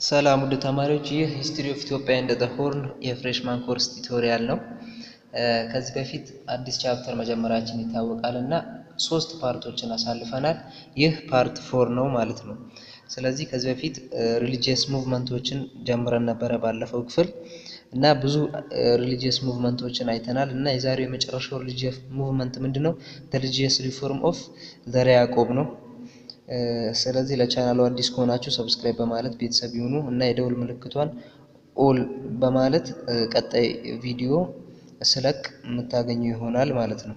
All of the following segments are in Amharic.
ሰላም ውድ ተማሪዎች ይህ ሂስትሪ ኦፍ ኢትዮጵያ እንደ ዘ ሆርን የፍሬሽማን ኮርስ ቱቶሪያል ነው። ከዚህ በፊት አዲስ ቻፕተር መጀመራችን ይታወቃልና 3 ፓርቶችን አሳልፈናል። ይህ ፓርት 4 ነው ማለት ነው። ስለዚህ ከዚህ በፊት ሪሊጂየስ ሙቭመንቶችን ጀምረን ነበረ ባለፈው ክፍል እና ብዙ ሪሊጂየስ ሙቭመንቶችን አይተናል እና የዛሬው የመጨረሻው ሪሊጂየስ ሙቭመንት ምንድነው? ዘ ሪሊጂየስ ሪፎርም ኦፍ ዘርዓ ያዕቆብ ነው። ስለዚህ ለቻናሉ አዲስ ከሆናችሁ ሰብስክራይብ በማለት ቤተሰብ ይሁኑ እና የደውል ምልክቷን ኦል በማለት ቀጣይ ቪዲዮ ስለቅ የምታገኙ ይሆናል ማለት ነው።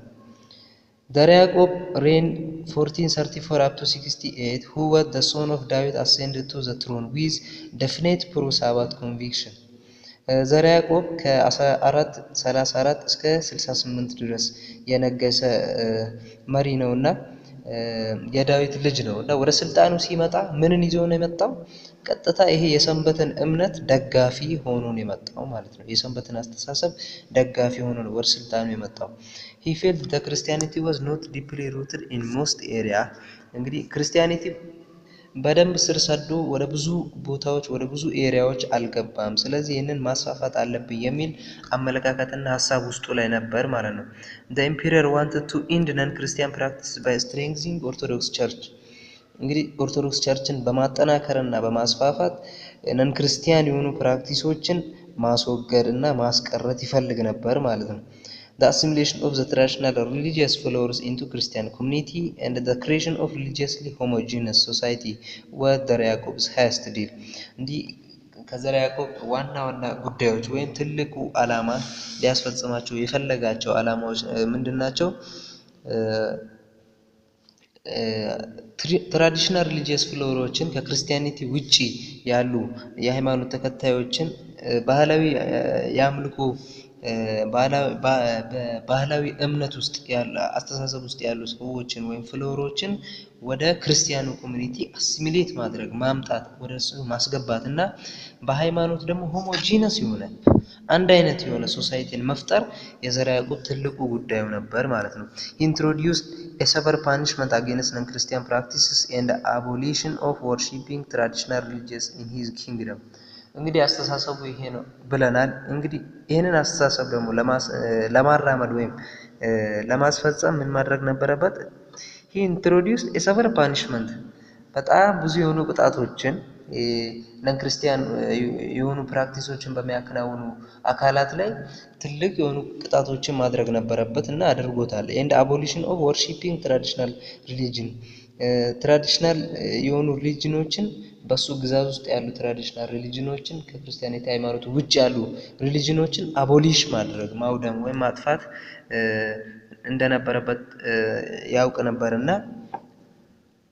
ዘርዓ ያዕቆብ reign 1434 up to 68 who was the son of David ascended to the throne with definite pro-Sabbath conviction. ዘርዓ ያዕቆብ ከ1434 እስከ 68 ድረስ የነገሰ መሪ ነውና የዳዊት ልጅ ነው እና ወደ ስልጣኑ ሲመጣ ምንን ይዞ ነው የመጣው? ቀጥታ ይሄ የሰንበትን እምነት ደጋፊ ሆኖ ነው የመጣው ማለት ነው። የሰንበትን አስተሳሰብ ደጋፊ ሆኖ ነው ወደ ስልጣኑ የመጣው። he felt that Christianity was not deeply rooted in most area። እንግዲህ ክርስቲያኒቲ በደንብ ስር ሰዶ ወደ ብዙ ቦታዎች ወደ ብዙ ኤሪያዎች አልገባም። ስለዚህ ይሄንን ማስፋፋት አለብኝ የሚል አመለካከትና ሐሳብ ውስጡ ላይ ነበር ማለት ነው። the emperor wanted to end non-Christian practice by strengthening Orthodox Church። እንግዲህ ኦርቶዶክስ ቸርችን በማጠናከርና በማስፋፋት ነን ክርስቲያን የሆኑ ፕራክቲሶችን ማስወገድ እና ማስቀረት ይፈልግ ነበር ማለት ነው። the assimilation of the traditional religious followers into Christian community and the creation of religiously homogeneous society were ዘርዓ ያዕቆብ's highest deal። እንዲህ ከዘርዓ ያዕቆብ ዋና ጉዳዮች ወይም ትልቁ ዓላማ ሊያስፈጽማቸው የፈለጋቸው ዓላማዎች ምንድናቸው? ትራዲሽናል ሪሊጂየስ ፍሎሮችን ከክርስቲያኒቲ ውጪ ያሉ የሃይማኖት ተከታዮችን ባህላዊ ያምልኮ ባህላዊ እምነት ውስጥ ያለ አስተሳሰብ ውስጥ ያሉ ሰዎችን ወይም ፍሎሮችን ወደ ክርስቲያኑ ኮሚኒቲ አሲሚሌት ማድረግ ማምጣት ወደሱ ማስገባትና በሃይማኖት ደግሞ ሆሞጂነስ የሆነ አንድ አይነት የሆነ ሶሳይቲን መፍጠር የዘርዓ ያዕቆብ ትልቁ ጉዳዩ ነበር ማለት ነው። introduced a severe punishment against non-Christian practices and abolition of worshipping traditional religions in his kingdom። እንግዲህ አስተሳሰቡ ይሄ ነው ብለናል። እንግዲህ ይሄንን አስተሳሰብ ደግሞ ለማራመድ ወይም ለማስፈጸም ምን ማድረግ ነበረበት? he introduced a severe punishment በጣም ብዙ የሆኑ ቅጣቶችን ነን ክርስቲያን የሆኑ ፕራክቲሶችን በሚያከናውኑ አካላት ላይ ትልቅ የሆኑ ቅጣቶችን ማድረግ ነበረበት እና አድርጎታል። and abolition of worshipping traditional religion ትራዲሽናል የሆኑ ሪሊጂኖችን በሱ ግዛት ውስጥ ያሉ ትራዲሽናል ሪሊጂኖችን ከክርስቲያኒቲ ሃይማኖት ውጭ ያሉ ሪሊጂኖችን አቦሊሽ ማድረግ ማውደም ወይም ማጥፋት እንደነበረበት ያውቅ ነበርና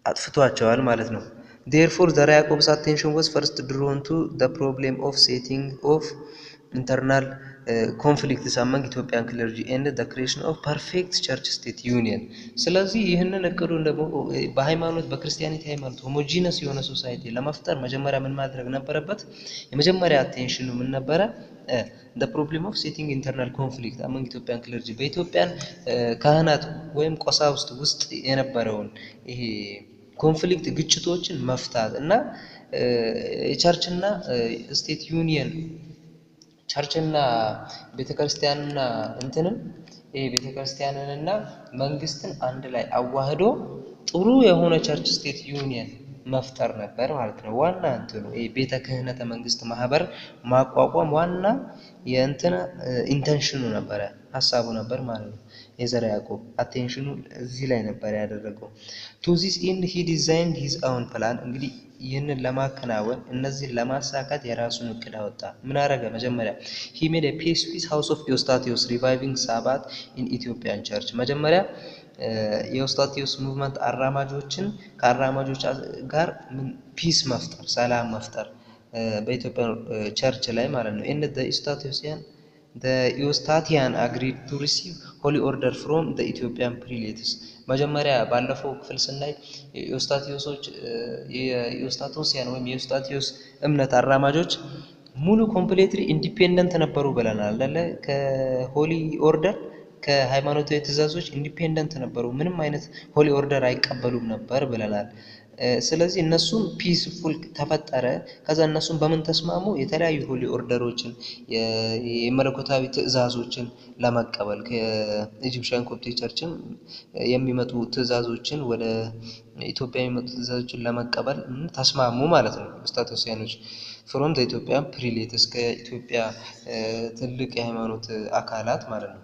አጥፍቷቸዋል ማለት ነው። therefore ዘርዓ ያዕቆብ's attention was first drawn to the problem of setting of internal conflicts among Ethiopian clergy and the creation of perfect church state union። ስለዚህ ይህንን እቅዱን ደግሞ በሃይማኖት በክርስቲያኒቲ ሃይማኖት ሆሞጂነስ የሆነ ሶሳይቲ ለመፍጠር መጀመሪያ ምን ማድረግ ነበረበት? የመጀመሪያ አቴንሽኑ ምን ነበረ? the problem of setting internal conflict among Ethiopian clergy በኢትዮጵያን ካህናት ወይም ቆሳውስት ውስጥ የነበረውን ይሄ ኮንፍሊክት ግጭቶችን መፍታት እና የቸርችና ስቴት ዩኒየን ቸርችና ቤተክርስቲያንና ቤተክርስቲያንንና መንግስትን አንድ ላይ አዋህዶ ጥሩ የሆነ ቸርች ስቴት ዩኒየን መፍጠር ነበር ማለት ነው። ዋና ቤተ ክህነተ መንግስት ማህበር ማቋቋም ዋና ኢንተንሽኑ ነበር፣ ሐሳቡ ነበር ማለት ነው። የዘርዓ ያዕቆብ አቴንሽኑ እዚህ ላይ ነበር ያደረገው። to this end he designed his own plan። እንግዲህ ይህንን ለማከናወን እነዚህን ለማሳካት የራሱን እቅድ አወጣ። ምን አደረገ? መጀመሪያ he made a peace with house of Eustathius reviving Sabbath in Ethiopian church። መጀመሪያ የኤውስታቴዎስ ሙቭመንት አራማጆችን ከአራማጆች ጋር ፒስ መፍጠር ሰላም መፍጠር በኢትዮጵያ ቸርች ላይ ማለት ነው። and the Eustathian agreed to receive holy order from the Ethiopian prelates። መጀመሪያ ባለፈው ክፍል ስናይ የኤውስታቴዎስያን ወይም የኤውስታቴዎስ እምነት አራማጆች ሙሉ ኮምፕሊትሊ ኢንዲፔንደንት ነበሩ ብለናል አይደል? ከሆሊ ኦርደር ከሃይማኖታዊ ትእዛዞች ኢንዲፔንደንት ነበሩ። ምንም አይነት ሆሊ ኦርደር አይቀበሉም ነበር ብለናል። ስለዚህ እነሱም ፒስፉል ተፈጠረ። ከዛ እነሱም በምን ተስማሙ? የተለያዩ ሆሊ ኦርደሮችን የመለኮታዊ ትእዛዞችን ለመቀበል ከኢጂፕሽያን ኮፕቲክ ቸርችም የሚመጡ ትእዛዞችን ወደ ኢትዮጵያ የሚመጡ ትእዛዞችን ለመቀበል ተስማሙ ማለት ነው። ስታቶሲያኖች ፍሮም ኢትዮጵያ ፕሪሌት እስከ ኢትዮጵያ ትልቅ የሃይማኖት አካላት ማለት ነው።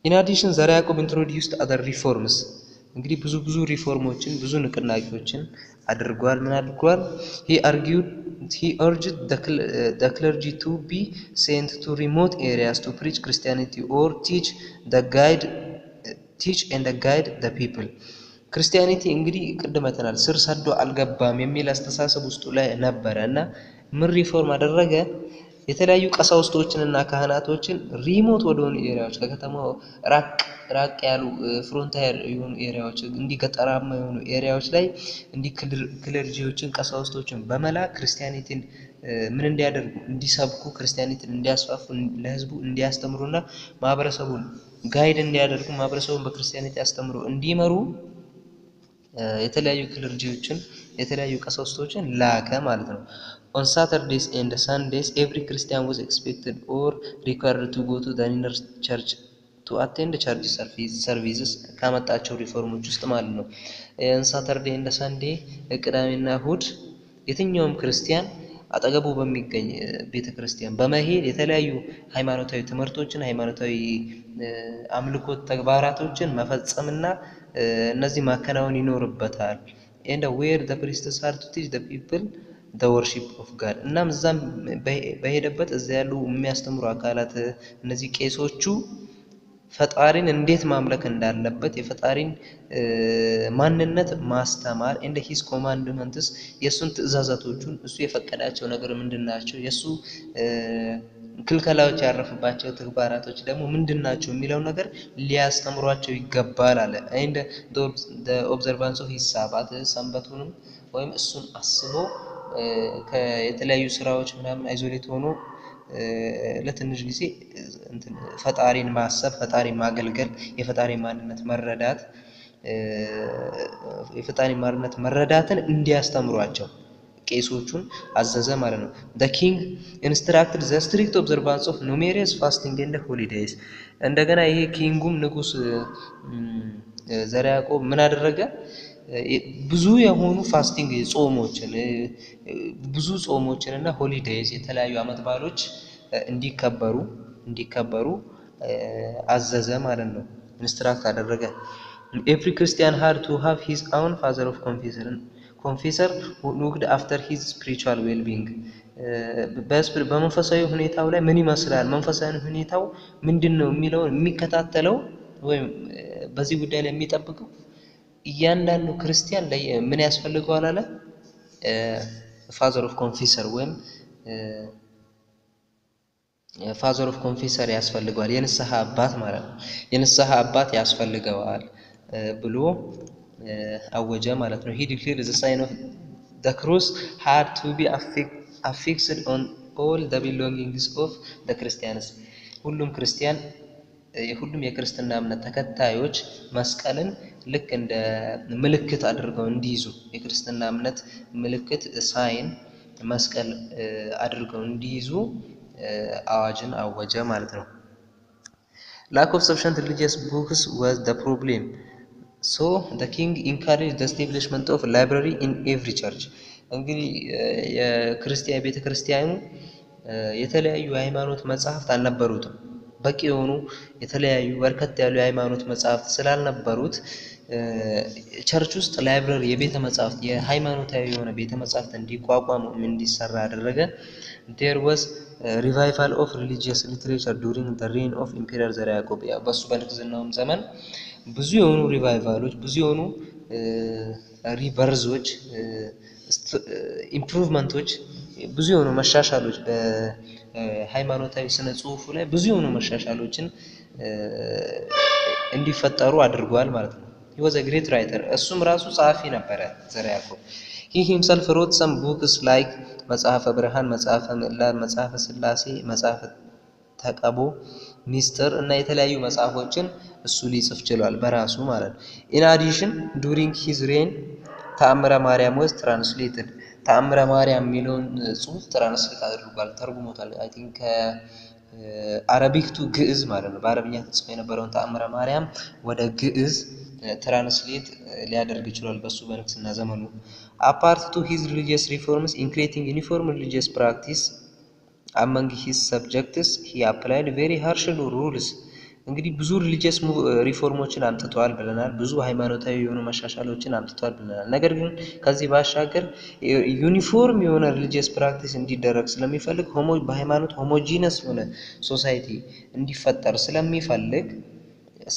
ኢን አዲሽን ዘርዓ ያዕቆብ ኢንትሮዲዩስድ አዘር ሪፎርምስ እንግዲህ ብዙ ሪፎርሞችን ብዙ ንቅናቄዎችን አድርጓል። ምን አድርጓል? he urged the clergy to be sent to remote areas to preach Christianity or teach and guide the people. ክርስቲያኒቲ እንግዲህ ቅድመተናል ስር ሰዶ አልገባም የሚል አስተሳሰብ ውስጡ ላይ ነበረ እና ምን ሪፎርም አደረገ? የተለያዩ ቀሳውስቶችንና ካህናቶችን ሪሞት ወደሆኑ ኤሪያዎች ከከተማው ራቅ ያሉ ፍሮንታየር የሆኑ ኤሪያዎች እንዲህ ገጠራማ የሆኑ ኤሪያዎች ላይ እንዲህ ክለርጂዎችን ቀሳውስቶችን በመላክ ክርስቲያኒቲን ምን እንዲያደርጉ እንዲሰብኩ ክርስቲያኒቲን እንዲያስፋፉ ለህዝቡ እንዲያስተምሩና ማህበረሰቡን ጋይድ እንዲያደርጉ ማህበረሰቡን በክርስቲያኒቲ አስተምሩ እንዲመሩ የተለያዩ ክለርጂዎችን የተለያዩ ቀሳውስቶችን ላከ ማለት ነው። On Saturdays and Sundays, every Christian was expected or required to go to the inner church to attend the church services. ካመጣቸው ሪፎርሞች ውስጥ ማለት ነው። ሳተርዴ እንደ ሳንዴ ቅዳሜና እሁድ የትኛውም ክርስቲያን አጠገቡ በሚገኝ ቤተክርስቲያን በመሄድ የተለያዩ ሃይማኖታዊ ትምህርቶችን ሃይማኖታዊ አምልኮት ተግባራቶችን መፈጸምና እነዚህ ማከናወን ይኖርበታል። and where the priests are to teach the people the worship of God እናም እዛም በሄደበት እዛ ያሉ የሚያስተምሩ አካላት እነዚህ ቄሶቹ ፈጣሪን እንዴት ማምለክ እንዳለበት የፈጣሪን ማንነት ማስተማር and his commandments የሱን ትእዛዛቶቹን እሱ የፈቀዳቸው ነገር ምንድናቸው የሱ ክልከላዎች ያረፈባቸው ተግባራቶች ደግሞ ምንድናቸው የሚለው ነገር ሊያስተምሯቸው ይገባል አለ። and the observance of his Sabbath ሰንበቱንም ወይም እሱን አስቦ ከየተለያዩ ስራዎች ምናምን አይዞሌት ሆኖ ለትንሽ ጊዜ ፈጣሪን ማሰብ ፈጣሪን ማገልገል የፈጣሪን ማንነት መረዳትን እንዲያስተምሯቸው ቄሶቹን አዘዘ ማለት ነው። the king instructed the strict observance of numerous fasting and holidays እንደገና ይሄ ኪንጉም ንጉስ ዘርዓ ያዕቆብ ምን አደረገ? ብዙ የሆኑ ፋስቲንግ ጾሞችን እና ሆሊዴይዝ የተለያዩ አመት በዓሎች እንዲከበሩ አዘዘ ማለት ነው። ኢንስትራክት አደረገ። every Christian had to have his own father of confessor who looked after his spiritual well-being በመንፈሳዊ ሁኔታው ላይ ምን ይመስላል መንፈሳዊ ሁኔታው ምንድነው የሚለውን የሚከታተለው ወይም በዚህ ጉዳይ ላይ የሚጠብቀው እያንዳንዱ ክርስቲያን ላይ ምን ያስፈልገዋል አለ? ፋዘር ኦፍ ኮንፌሰር ወይም ፋዘር ኦፍ ኮንፌሰር ያስፈልገዋል የንስሐ አባት ማለት ነው። የንስሐ አባት ያስፈልገዋል ብሎ አወጀ ማለት ነው። he declared the sign of the cross had to be affixed on all the belongings of the Christians ሁሉም የክርስትና እምነት ተከታዮች መስቀልን ልክ እንደ ምልክት አድርገው እንዲይዙ የክርስትና እምነት ምልክት ሳይን መስቀል አድርገው እንዲይዙ አዋጅን አወጀ ማለት ነው። lack of sufficient religious books was the problem, so the king encouraged the establishment of library in every church እንግዲህ የክርስቲያን ቤተክርስቲያኑ የተለያዩ ሃይማኖት መጻሕፍት አልነበሩትም። በቂ የሆኑ የተለያዩ በርከት ያሉ የሃይማኖት መጻሕፍት ስላልነበሩት ቸርች ውስጥ ላይብረሪ የቤተ መጻሕፍት የሃይማኖታዊ የሆነ ቤተ መጻሕፍት እንዲቋቋም እንዲሰራ አደረገ። there was revival of religious literature during the reign of Emperor ዘርዓ ያዕቆብ በሱ በንግስናው ዘመን ብዙ የሆኑ ሪቫይቫሎች ብዙ የሆኑ ሪቨርዞች ኢምፕሩቭመንቶች ብዙ የሆኑ መሻሻሎች በሃይማኖታዊ ስነ ጽሁፉ ላይ ብዙ የሆኑ መሻሻሎችን እንዲፈጠሩ አድርጓል ማለት ነው። he was a great writer እሱም ራሱ ጸሐፊ ነበረ ዘርዓ ያዕቆብ። he himself wrote some books like መጽሐፈ ብርሃን መጽሐፈ ምዕላድ መጽሐፈ ሥላሴ መጽሐፈ ተቀቦ ሚስጥር እና የተለያዩ መጽሐፎችን እሱ ሊጽፍ ችሏል በራሱ ማለት ነው። in addition during his reign ተአምረ ማርያም was translated ተአምረ ማርያም የሚለውን ጽሁፍ ትራንስሌት አድርጓል ተርጉሞታል አይ ቲንክ አረቢክ ቱ ግዕዝ ማለት ነው በአረብኛ ተጽፎ የነበረውን ተአምረ ማርያም ወደ ግዕዝ ትራንስሌት ሊያደርግ ይችላል በሱ በንግስና ዘመኑ apart to his religious reforms including uniform religious practice among his subjects he applied very harsh rules እንግዲህ ብዙ ሪሊጂየስ ሪፎርሞችን አምጥቷል ብለናል ብዙ ሃይማኖታዊ የሆኑ መሻሻሎችን አምጥቷል ብለናል ነገር ግን ከዚህ ባሻገር ዩኒፎርም የሆነ ሪሊጂየስ ፕራክቲስ እንዲደረግ ስለሚፈልግ በሃይማኖት ሆሞጂነስ የሆነ ሶሳይቲ እንዲፈጠር ስለሚፈልግ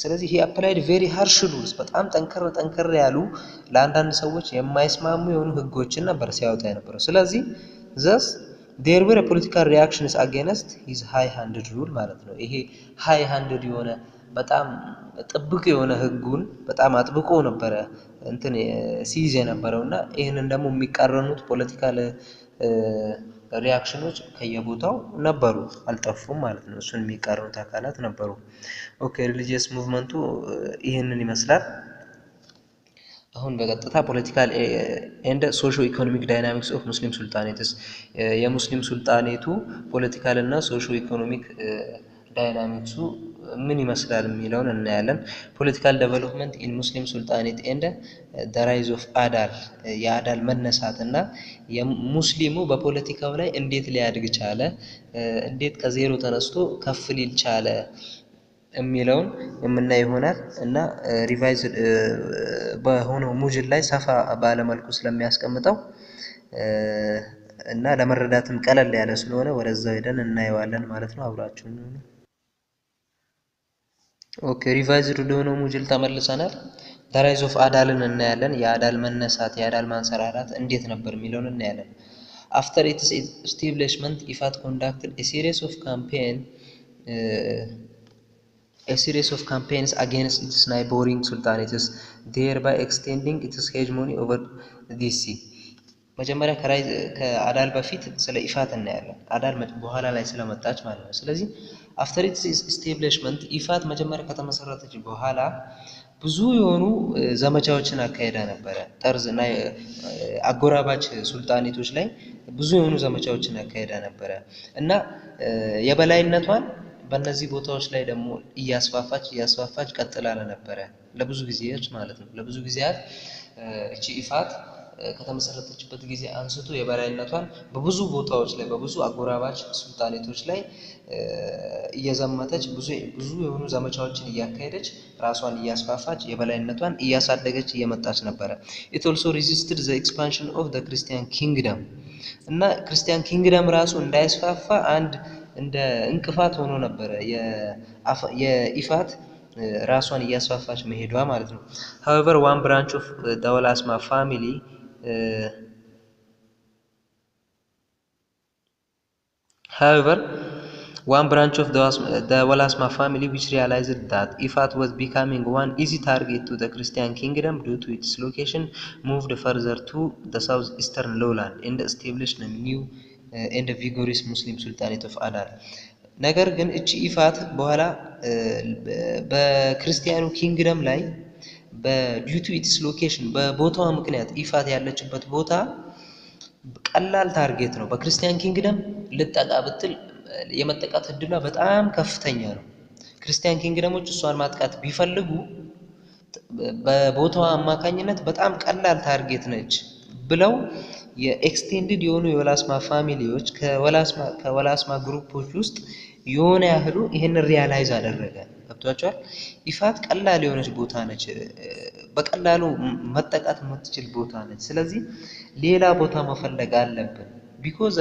ስለዚህ he applied very harsh rules በጣም ጠንከር ያሉ ለአንዳንድ ሰዎች የማይስማሙ የሆኑ ህጎችን ነበር ሲያወጣ የነበረው ስለዚህ thus there were political reactions against his high-handed rule ማለት ነው ይሄ high-handed የሆነ በጣም ጥብቅ የሆነ ህጉን በጣም አጥብቆ ነበር እንትን ሲይዝ የነበረውና ይሄንን ደግሞ የሚቃረኑት ፖለቲካል ሪአክሽኖች ከየቦታው ነበሩ አልጠፉም ማለት ነው እሱን የሚቃረኑት አካላት ነበሩ ኦኬ ሪሊጂየስ ሙቭመንቱ ይሄንን ይመስላል አሁን በቀጥታ ፖለቲካል ኤንድ ሶሾ ኢኮኖሚክ ዳይናሚክስ ኦፍ ሙስሊም ሱልጣኔትስ የሙስሊም ሱልጣኔቱ ፖለቲካል እና ሶሾ ኢኮኖሚክ ዳይናሚክሱ ምን ይመስላል የሚለውን እናያለን ፖለቲካል ዴቨሎፕመንት ኢን ሙስሊም ሱልጣኔት ኤንድ ዘ ራይዝ ኦፍ አዳል የአዳል መነሳትና የሙስሊሙ በፖለቲካው ላይ እንዴት ሊያድግ ቻለ እንዴት ከዜሮ ተነስቶ ከፍ ሊል ቻለ የሚለውን የምናይ ይሆናል እና ሪቫይዝ በሆነው ሙጅል ላይ ሰፋ ባለ መልኩ ስለሚያስቀምጠው እና ለመረዳትም ቀለል ያለ ስለሆነ ወደዛው ሄደን እናየዋለን ማለት ነው አብራችሁን ኦኬ ሪቫይዝ ወደሆነው ሙጅል ተመልሰናል ራይዝ ኦፍ አዳልን እናያለን የአዳል መነሳት የአዳል ማንሰራራት እንዴት ነበር የሚለውን እናያለን after its establishment Ifat conducted a series of campaigns against its neighboring sultanates thereby extending its hegemony over the sea መጀመሪያ ከአዳል በፊት ስለ ኢፋት እናያለን አዳል በኋላ ላይ ስለመጣች ማለት ነው ስለዚህ after its establishment ኢፋት መጀመሪያ ከተመሰረተች በኋላ ብዙ የሆኑ ዘመቻዎችን አካሄዳ ነበር ጠርዝና አጎራባች ሱልጣኔቶች ላይ ብዙ የሆኑ ዘመቻዎችን አካሄዳ ነበር እና የበላይነቷን በእነዚህ ቦታዎች ላይ ደግሞ እያስፋፋች ቀጥላ ነበር ለብዙ ጊዜያት ማለት ነው ለብዙ ጊዜያት እቺ ኢፋት ከተመሰረተችበት ጊዜ አንስቶ የበላይነቷን በብዙ ቦታዎች ላይ በብዙ አጎራባች ሱልጣኔቶች ላይ እየዘመተች ብዙ የሆኑ ዘመቻዎችን እያካሄደች ራሷን እያስፋፋች የበላይነቷን እያሳደገች እየመጣች ነበር it also resisted the expansion of the Christian kingdom እና ክርስቲያን ኪንግደም ራሱ እንዳይስፋፋ አንድ እንደ እንቅፋት ሆኖ ነበር የኢፋት ራሷን እያስፋፋች መሄዷ ማለት ነው however one branch of the Walasma family the Walasma family which realized that Ifat was becoming one easy target to the Christian kingdom due to its location moved further to the southeastern lowland and established a new and vigorous Muslim sultanate of Adal ነገር ግን እቺ ኢፋት በኋላ በክርስቲያኑ ኪንግደም ላይ በዲዩ ቱ ኢትስ ሎኬሽን በቦታው ምክንያት ኢፋት ያለችበት ቦታ ቀላል ታርጌት ነው በክርስቲያን ኪንግደም ልጠቃ ብትል የመጠቃት እድሏ በጣም ከፍተኛ ነው ክርስቲያን ኪንግደሞች እሷን ማጥቃት ቢፈልጉ በቦታው አማካኝነት በጣም ቀላል ታርጌት ነች ብለው የኤክስቴንድድ የሆኑ የወላስማ ፋሚሊዎች ከወላስማ ግሩፖች ውስጥ የሆነ ያህሉ ይሄን ሪያላይዝ አደረገ ገብቷቸዋል ኢፋት ቀላል የሆነች ቦታ ነች በቀላሉ መጠቃት የምትችል ቦታ ነች ስለዚህ ሌላ ቦታ መፈለግ አለብን because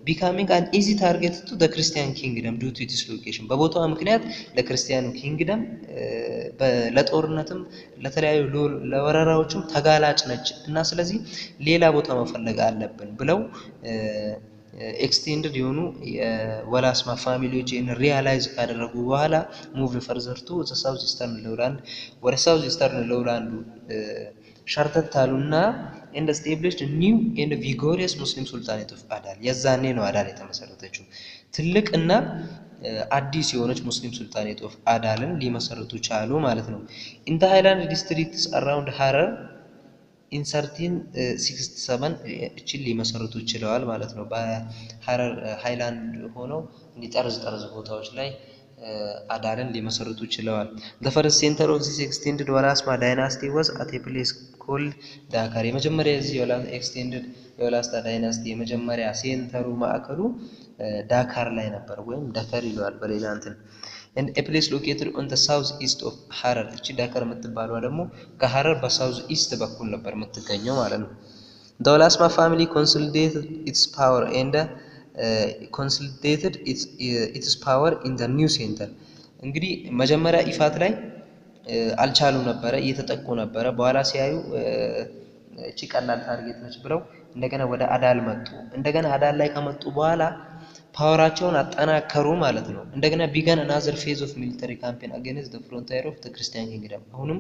becoming an easy target to the Christian kingdom due to its location በቦታው ምክንያት ለክርስቲያኑ ኪንግደም ለጦርነትም ለተለያዩ ለወረራዎችም ተጋላጭ ነች እና ስለዚህ ሌላ ቦታ መፈለግ አለብን ብለው ኤክስቴንድድ የሆኑ የወላስማ ፋሚሊዎች in realize ካደረጉ በኋላ move further to the southeastern lowland ወደ southeastern lowland ሸርተታሉና and established a new and vigorous Muslim sultanate of Adal የዛኔ ነው አዳል የተመሰረተችው ትልቅና አዲስ የሆነች ሙስሊም ሱልጣኔት ኦፍ አዳልን ሊመሰረቱ ቻሉ ማለት ነው in the highland districts around Harar in 1367 እቺን ሊመሰርቱ ይችላል ማለት ነው። በሐረር ሃይላንድ ሆነው እንዲጠርዝ ቦታዎች ላይ አዳልን ሊመሰርቱ ይችላል። the first center of this extended ወላስማ dynasty was at a place called ዳካር። የመጀመሪያ እዚህ extended የወላስታ ዳይናስቲ የመጀመሪያ ሴንተሩ ማዕከሉ ዳካር ላይ ነበር ወይም ዳካር ይለዋል በሌላ እንትን and a place located on the south east of Harar እቺ ዳካር የምትባለው ደግሞ ከሐረር በሳውዝ ኢስት በኩል ነበር የምትገኘው ማለት ነው። the ወላስማ family consolidated its power and consolidated its power in the new center እንግዲህ መጀመሪያ ኢፋት ላይ አልቻሉ ነበር እየተጠቁ ነበር በኋላ ሲያዩ እቺ ቀላል ታርጌት ነች ብለው እንደገና ወደ አዳል መጡ እንደገና አዳል ላይ ከመጡ በኋላ ፓወራቸውን አጠናከሩ ማለት ነው እንደገና began another phase of military campaign against the frontier of the Christian kingdom አሁንም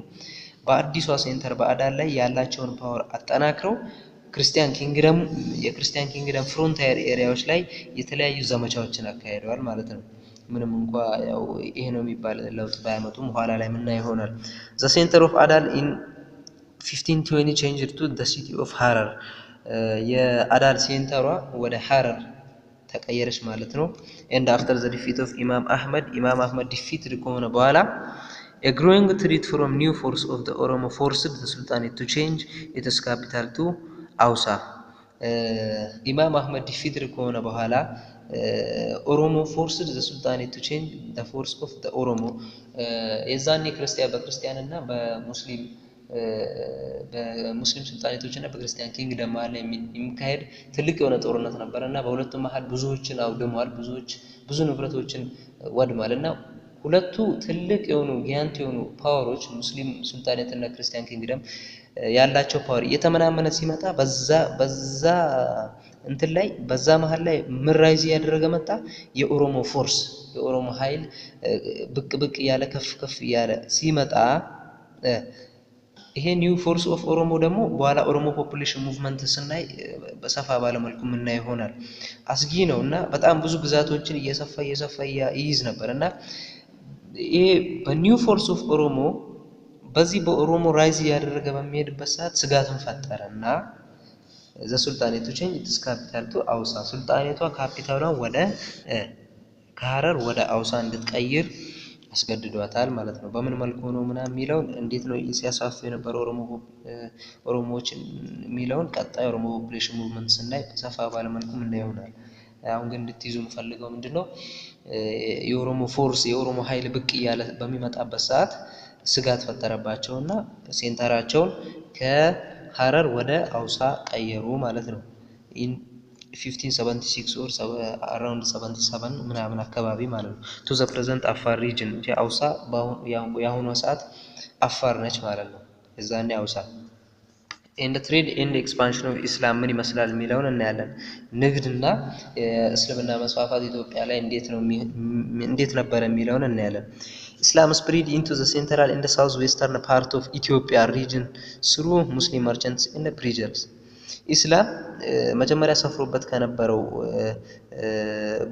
በአዲሷ ሴንተር በአዳል ላይ ያላቸውን ፓወር አጠናክረው ክርስቲያን ኪንግደም የክርስቲያን ኪንግደም ፍሮንታየር ኤሪያዎች ላይ የተለያዩ ዘመቻዎችን አካሂደዋል ማለት ነው ምንም እንኳን ያው ይሄ ነው የሚባል ለውጥ ባያመጡም ኋላ ላይ ምን ይሆናል the center of Adal in 1520 changed to the city of Harar የአዳል ሴንተሯ ወደ ሐረር ተቀየረች ማለት ነው and after the defeat of Imam Ahmad defeated ከሆነ በኋላ a growing threat from new force of the Oromo forced the Sultanate to change its capital to Ausa Imam Ahmad defeated ከሆነ በኋላ Oromo forced the Sultanate to change the force of the Oromo የዛኔ በክርስቲያንና በሙስሊም በሙስሊም ሱልጣኔቶችና በክርስቲያን ኪንግደም ማለት የሚካሄድ ትልቅ የሆነ ጦርነት ነበርና በሁለቱም መሃል ብዙዎችን አውድሟል ብዙ ንብረቶችን ወድሟልና ሁለቱ ትልቅ የሆኑ ጊያንት የሆኑ ፓወሮች ሙስሊም ሱልጣኔትና ክርስቲያን ኪንግደም ያላቸው ፓወር እየተመናመነ ሲመጣ በዛ እንትን ላይ በዛ መሃል ላይ ምራይዝ ያደረገ መጣ የኦሮሞ ፎርስ የኦሮሞ ኃይል ብቅ ያለ ከፍ ያለ ሲመጣ ይሄ ኒው ፎርስ ኦፍ ኦሮሞ ደግሞ በኋላ ኦሮሞ ፖፑሌሽን ሙቭመንት ስናይ በሰፋ ባለ መልኩ ምን ይሆናል አስጊ ነውና በጣም ብዙ ግዛቶችን እየሰፋ ይይዝ ነበርና ይሄ በኒው ፎርስ ኦፍ ኦሮሞ በዚህ በኦሮሞ ራይዝ ያደረገ በሚሄድበት ሰዓት ስጋትን ፈጠረና ዘ ሱልጣኔቱ ቼንጅ ኢትስ ካፒታል ቱ አውሳ ሱልጣኔቷ ካፒታሏን ወደ ከሐረር ወደ አውሳ እንድትቀይር አስገድዷታል ማለት ነው በምን መልኩ ነው የሚለው እንዴት ነው ሲያሳፍ የነበረ ኦሮሞዎችን የሚለውን ቀጣይ ኦሮሞ ፖፑሌሽን ሙቭመንት ስናይ ሰፋ ባለ መልኩ ምን ይሆናል አሁን ግን እንድትይዙ ፈልገው ምንድነው የኦሮሞ ፎርስ የኦሮሞ ኃይል ብቅ ያለ በሚመጣበት ሰዓት ስጋት ፈጠረባቸውና ሴንተራቸውን ከሐረር ወደ አውሳ ቀየሩ ማለት ነው 1576 or around 77 ምናምን አካባቢ ማለት ነው to the present Afar region አውሳ ያሁኑ ሰዓት አፋር ነች ማለት ነው እዛኔ አውሳ and the trade and expansion of Islam ምን ይመስላል የሚለውን እናያለን ንግድና እስልምና መስፋፋት ኢትዮጵያ ላይ እንዴት ነበር የሚለውን እናያለን Islam spread into the central and the southwestern part of Ethiopia region through Muslim merchants and preachers ኢስላም መጀመሪያ ሰፍሮበት ከነበረው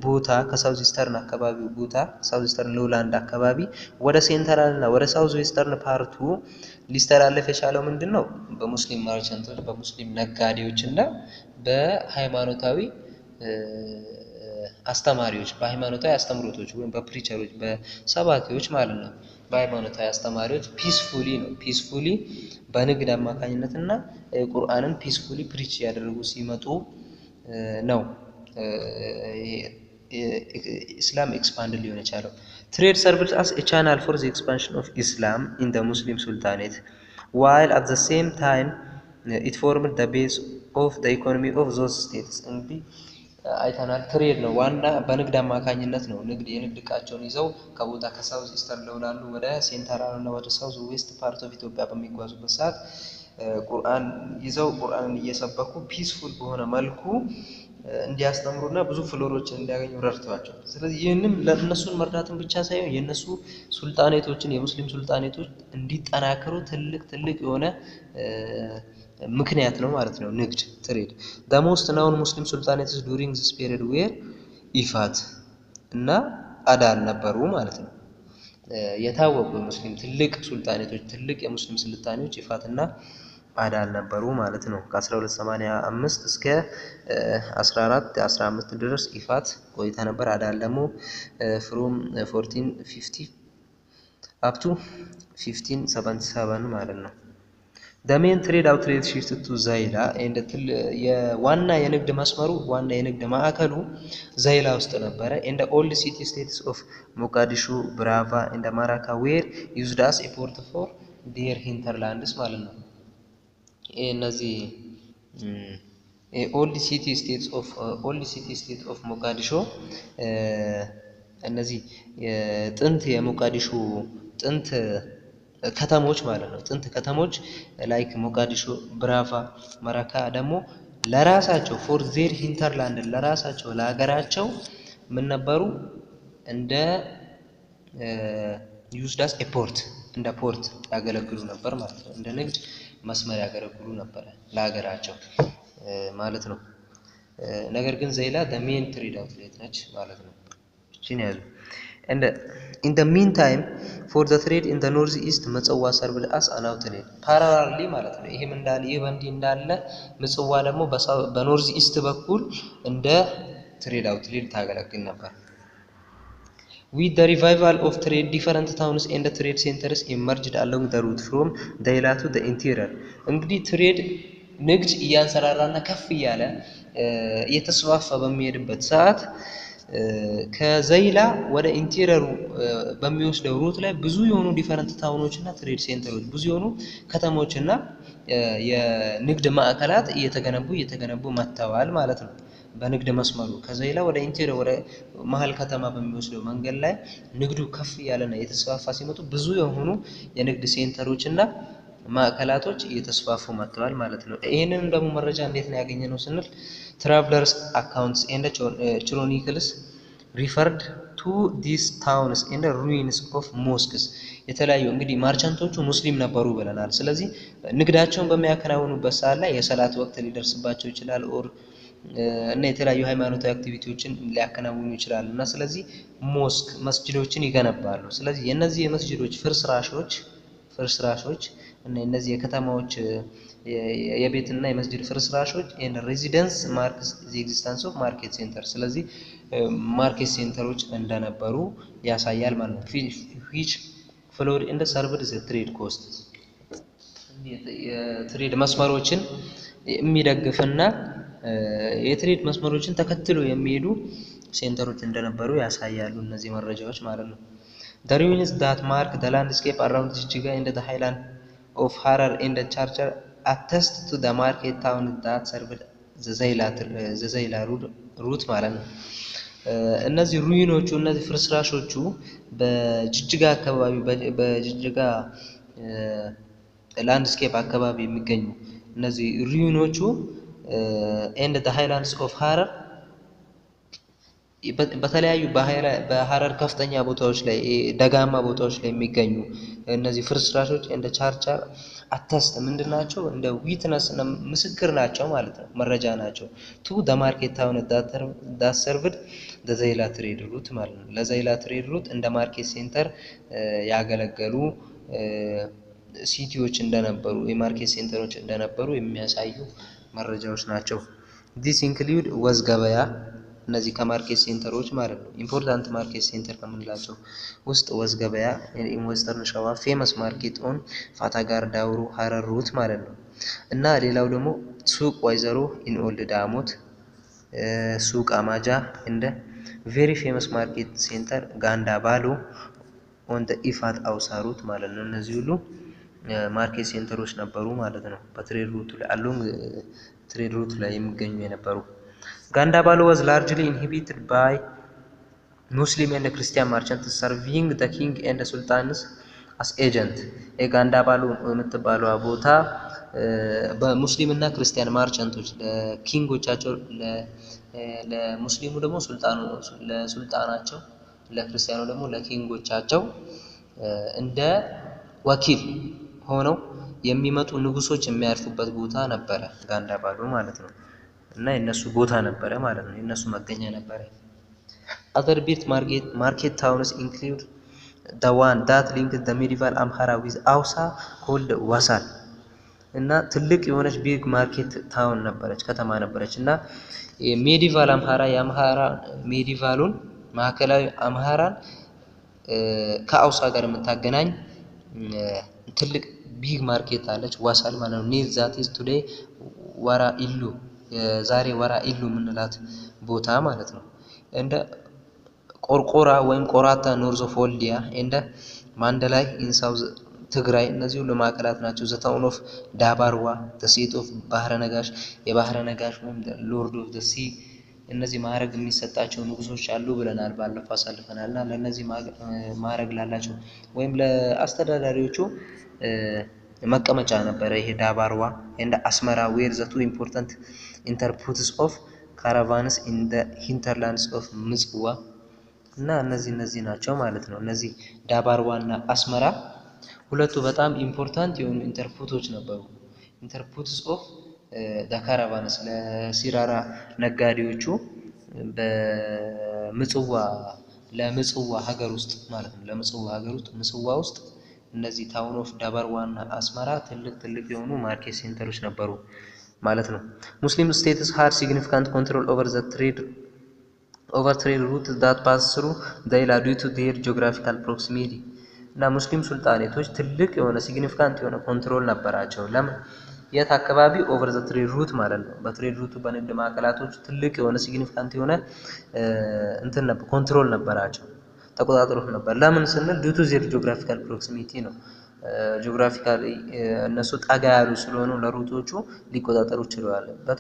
ቦታ ከሳውዝ ኢስተርን አካባቢ ቦታ ሳውዝ ኢስተርን ሎላንድ አካባቢ ወደ ሴንትራል እና ወደ ሳውዝ ዌስተርን ፓርቱ ሊስተላለፍ የቻለው ምንድነው በሙስሊም ማርቸንቶች በሙስሊም ነጋዴዎችና በሃይማኖታዊ አስተማሪዎች በሃይማኖታዊ አስተምሮቶች ወይም በፕሪቸሮች በሰባኪዎች ማለት ነው በሃይማኖታዊ አስተማሪዎች ፒስፉሊ በንግድ አማካኝነትና ቁርአንን ፒስፉሊ ፕሪች ያደረጉ ሲመጡ ነው Islam expanded ሊሆን የቻለው trade served as a channel for the expansion of Islam in the Muslim Sultanate while at the same time it formed the base of the economy of those states እንግዲህ አይተናል ትሬድ ነው ዋና በንግድ አማካኝነት ነው የንግድ ዕቃቸውን ይዘው ከቦታ ከሳውዝ ኢስተርን ለውላሉ ወደ ሴንትራል እና ወደ ሳውዝ ዌስት ፓርት ኦፍ ኢትዮጵያ በሚጓዙበት ሰዓት ቁርአን ይዘው ቁርአንን እየሰበኩ ፒስፉል በሆነ መልኩ እንዲያስተምሩና ብዙ ፍሎሮችን እንዲያገኙ ረድተዋቸው ስለዚህ ይሄንም ለነሱን መርዳትን ብቻ ሳይሆን የነሱ ሱልጣኔቶችን የሙስሊም ሱልጣኔቶች እንዲጠናከሩ ትልቅ የሆነ ምክንያት ነው ማለት ነው ንግድ ትሬድ the most known Muslim sultanates during this period were ኢፋት እና አዳል ነበሩ ማለት ነው የታወቁ ሙስሊም ትልቅ ሱልጣኔቶች ትልቅ የሙስሊም ስልጣኔዎች ኢፋትና አዳል ነበሩ ማለት ነው። ከ1285 እስከ 1415 ድረስ ኢፋት ቆይታ ነበር። አዳል ደግሞ from 1450 up to 1577 ማለት ነው። the main trade outlet shifted to ዛይላ and የዋና የንግድ መስመሩ ዋና የንግድ ማዕከሉ ዛይላ ውስጥ ነበረ። and the old city states of Mogadishu, Brava and Maracay were used as a port for their hinterlands ማለት ነው። እነዚህ old city state of Mogadishu እነዚህ ጥንት የሞቃዲሾ ጥንት ከተሞች ማለት ነው። ጥንት ከተሞች ላይክ ሞቃዲሾ፣ ብራቫ፣ መራካ ደግሞ ለራሳቸው ፎር ዜር ሂንተርላንድ ለራሳቸው ለሀገራቸው ምን ነበሩ? እንደ ዩዝድ አስ ኤ ፖርት እንደ ፖርት ያገለግሉ ነበር ማለት ነው። እንደ ንግድ መስመር ያገለግሉ ነበር ለሀገራቸው ማለት ነው። ነገር ግን ዛይላ the main trade outlet ነች ማለት ነው። እቺን ያዙ። and in the meantime for the trade in the northeast ምጽዋ served as an outlet parallelly ማለት ነው። ይሄም እንዳለ ይሄ በእንዲህ እንዳለ ምጽዋ ደግሞ በኖርዝ ኢስት በኩል እንደ ትሬድ አውትሌት ታገለግል ነበር። with the revival of trade different towns and the trade centers emerged along the route from ዛይላ to the interior እንግዲህ ትሬድ ንግድ እያንሰራራና ከፍ እያለ እየተስፋፋ በሚሄድበት ሰዓት ከዛይላ ወደ ኢንቴሪየሩ በሚወስደው ሩት ላይ ብዙ የሆኑ ዲፈረንት ታውኖችና ትሬድ ሴንተሮች ብዙ የሆኑ ከተሞችና የንግድ ማዕከላት እየተገነቡ መጥተዋል ማለት ነው። በንግድ መስመሩ ከዛይላ ወደ ኢንቴሪየር ወደ መሃል ከተማ በሚወስደው መንገድ ላይ ንግዱ ከፍ ያለና የተስፋፋ ሲመጡ ብዙ የሆኑ የንግድ ሴንተሮችና ማዕከላቶች እየተስፋፉ መጥተዋል ማለት ነው። ይሄንን ደግሞ መረጃ እንዴት ነው ያገኘነው ስንል travelers accounts and chronicles referred to these towns and the ruins of mosques የተለያዩ እንግዲህ ማርቻንቶቹ ሙስሊም ነበሩ ብለናል። ስለዚህ ንግዳቸውን በሚያከናውኑበት ሰዓት ላይ የሰላት ወቅት ሊደርስባቸው ይችላል እና የተለያዩ ሃይማኖታዊ አክቲቪቲዎችን ሊያከናውኑ ይችላሉ እና ስለዚህ ሞስክ መስጂዶችን ይገነባሉ። ስለዚህ የነዚህ የመስጂዶች ፍርስራሾች እና እነዚህ የከተማዎች የቤትና የመስጂድ ፍርስራሾች and residence marks the existence of market center ስለዚህ ማርኬት ሴንተሮች እንደነበሩ ያሳያል ማለት ነው። which followed and served the trade costs የትሬድ መስመሮችን የሚደግፍና የትሬድ መስመሮችን ተከትሎ የሚሄዱ ሴንተሮች እንደነበሩ ያሳያሉ እነዚህ መረጃዎች ማለት ነው። the ruins that mark the landscape around Jijjiga and the highland of Harar and the Charchar attest to the market town that served the ዛይላ route ማለት ነው። እነዚህ ሩይኖቹ እነዚህ ፍርስራሾቹ በጅጅጋ አካባቢ በጅጅጋ ላንድስኬፕ አካባቢ የሚገኙ እነዚህ ሩይኖቹ and the highlands of Harar በተለያዩ በሐረር ከፍተኛ ቦታዎች ላይ ደጋማ ቦታዎች ላይ የሚገኙ እነዚህ ፍርስራሾች እንደ ቻርቻር አተስት ምንድናቸው? እንደ ዊትነስ ምስክር ናቸው ማለት ነው። መረጃ ናቸው to the market town that served the ዛይላ ትሬድ ሩት ማለት ነው። ለዛይላ ትሬድ ሩት እንደ ማርኬት ሴንተር ያገለገሉ ሲቲዎች እንደነበሩ የማርኬት ሴንተሮች እንደነበሩ የሚያሳዩ መረጃዎች ናቸው። this include ወዝ ገበያ እነዚህ ከማርኬት ሴንተሮች ማለት ነው። ኢምፖርታንት ማርኬት ሴንተር ከምንላቸው ውስጥ ወዝ ገበያ ኢንቨስተርን ሸዋ ፌመስ ማርኬት ኦን ፋታጋር ዳውሮ ሐረር ሩት ማለት ነው። እና ሌላው ደግሞ ሱቅ ወይዘሮ ኢን ኦልድ ዳሞት ሱቅ አማጃ እንደ ቬሪ ፌመስ ማርኬት ሴንተር ጋንዳ ባሎ ኦን ዘ ኢፋት አውሳሩት ማለት ነው። እነዚህ ሁሉ ማርኬት ሴንተሮች ነበሩ ማለት ነው። በትሬድ ሩት ላይ አሎንግ ትሬድ ሩት ላይ የሚገኙ የነበሩ Gandabalo was largely inhabited by Muslim and Christian merchants serving the king and the sultans as agent. ጋንዳባሎ የምትባለው ቦታ በሙስሊምና ክርስቲያን ማርቻንቶች ለኪንጎቻቸው ለሙስሊሙ ደግሞ ለሱልጣናቸው ለክርስቲያኑ ደግሞ ለኪንጎቻቸው እንደ ወኪል ሆነው የሚመጡ ንጉሶች የሚያርፉበት ቦታ ነበረ ጋንዳባሎ ማለት ነው። እና የነሱ ቦታ ነበረ ማለት ነው። የነሱ መገኛ ነበረ። other big market towns include the one that linked the medieval Amhara with Hausa called Wasan እና ትልቅ የሆነች ቢግ ማርኬት ታውን ነበረች፣ ከተማ ነበረች። እና ሜዲቫል አምሃራ የአምሃራ ሜዲቫሉን ማዕከላዊ አምሃራን ከአውሳ ጋር የምታገናኝ ትልቅ ቢግ ማርኬት አለች፣ ዋሳል ማለት ነው። ኒር ዛት ኢዝ ቱዴይ ወራ ኢሉ ዛሬ ወራ ኢሉ የምንላት ቦታ ማለት ነው። እንደ ቆርቆራ ወይም ቆራታ ኖርዝ ኦፍ ወልዲያ እንደ ማንደላይ ኢን ሳውዝ ትግራይ እነዚህ ሁሉ ማዕከላት ናቸው። ዘ ታውን ኦፍ ዳባርዋ ዘ ሲት ኦፍ ባህረ ነጋሽ የባህረ ነጋሽ ወይም ሎርድ ኦፍ ዘ ሲ እነዚህ ማዕረግ የሚሰጣቸው ንጉሶች አሉ ብለናል፣ ባለፈው አሳልፈናል። እና ለእነዚህ ማዕረግ ላላቸው ወይም ለአስተዳዳሪዎቹ መቀመጫ ነበረ ይሄ ዳባርዋ እንደ አስመራ ዌር ዘ ቱ ኢምፖርታንት ኢንተርፑትስ ኦፍ ካራቫንስ ኢን ዘ ሂንተርላንድስ ኦፍ ምጽዋ እና እነዚህ ናቸው ማለት ነው። እነዚህ ዳባርዋ እና አስመራ ሁለቱ በጣም ኢምፖርታንት የሆኑ ኢንተርፑቶች ነበሩ። ኢንተርፑትስ ኦፍ ዘ ካራቫንስ ለሲራራ ነጋዴዎቹ በምጽዋ ለምጽዋ ሀገር ውስጥ ማለት ነው። ለምጽዋ ሀገር ውስጥ ምጽዋ ውስጥ እነዚህ ታውን ኦፍ ዳባርዋ እና አስመራ ትልቅ የሆኑ ማርኬት ሴንተሮች ነበሩ ማለት ነው። ሙስሊም ስቴትስ ሃድ ሲግኒፊካንት ኮንትሮል ኦቨር ዘ ትሬድ route that pass through the island due to their geographical proximity እና ሙስሊም ሱልጣኔቶች ትልቅ የሆነ ሲግኒፊካንት የሆነ ኮንትሮል ነበራቸው። ለምን የት አካባቢ ኦቨር ዘ ትሬድ ሩት ማለት ነው። በትሬድ ሩቱ በንግድ ማዕከላቶች ትልቅ የሆነ ሲግኒፊካንት የሆነ ኮንትሮል ነበራቸው፣ ተቆጣጥሮት ነበር። ለምን ስንል ዲዩ ቱ ዜር ጂኦግራፊካል ፕሮክሲሚቲ ነው። ጂኦግራፊካሊ እነሱ ጠጋ ያሉ ስለሆኑ ለሩቶቹ ሊቆጣጠሩ ችለዋል። but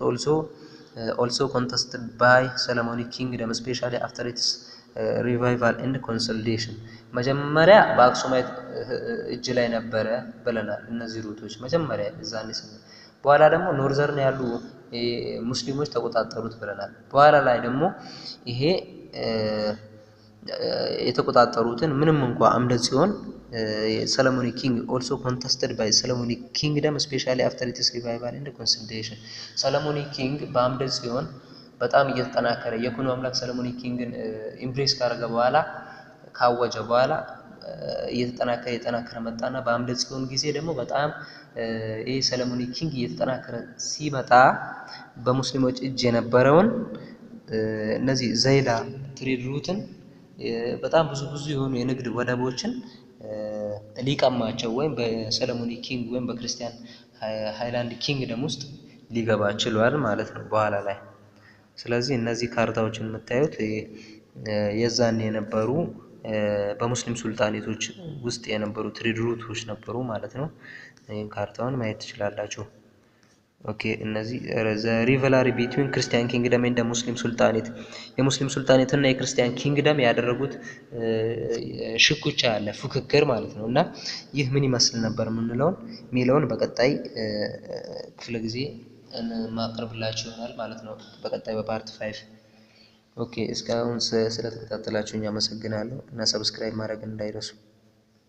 also contested by Solomonic kingdom especially after its revival and consolidation መጀመሪያ በአክሱማይት እጅ ላይ ነበረ ብለናል። እነዚህ ሩቶች መጀመሪያ እዛኔ በኋላ ደግሞ ኖርዘርን ያሉ ሙስሊሞች ተቆጣጠሩት ብለናል። በኋላ ላይ ደግሞ ይሄ የተቆጣጠሩትን ምንም እንኳን አምደ ጽዮን Solomonic king also contested by Solomonic kingdom especially after its revival and consolidation Solomonic king በአምደ ጽዮን በጣም እየተጠናከረ የኩኑ አምላክ Solomonic ኪንግን ኢምፕሬስ ካደረገ በኋላ ካወጀ በኋላ እየተጠናከረ መጣና በአምደ ጽዮን ጊዜ ደግሞ በጣም ይሄ Solomonic king እየተጠናከረ ሲመጣ በሙስሊሞች እጅ የነበረውን እነዚህ ዘይላ ትሬድ ሩትን በጣም ብዙ የሆኑ የንግድ ወደቦችን ሊቀማቸው ወይም በሰለሞኒክ ኪንግ ወይም በክርስቲያን ሃይላንድ ኪንግደም ውስጥ ሊገባ ችሏል ማለት ነው በኋላ ላይ። ስለዚህ እነዚህ ካርታዎችን የምታዩት የዛን የነበሩ በሙስሊም ሱልጣኔቶች ውስጥ የነበሩ ትሬድ ሩቶች ነበሩ ማለት ነው። ይሄን ካርታውን ማየት ትችላላችሁ። ኦኬ እነዚህ ዘ ሪቨላሪ ቢትዊን ክርስቲያን ኪንግደም ኤንድ ሙስሊም ሱልጣኔት የሙስሊም ሱልጣኔት እና የክርስቲያን ኪንግደም ያደረጉት ሽኩቻ አለ ፉክክር ማለት ነው። እና ይህ ምን ይመስል ነበር ሚለውን በቀጣይ ክፍለ ጊዜ ማቅረብላችሁ ይሆናል ማለት ነው በቀጣይ በፓርት 5። ኦኬ እስካሁን ስለተከታተላችሁኝ አመሰግናለሁ እና ሰብስክራይብ ማድረግ እንዳይረሱ።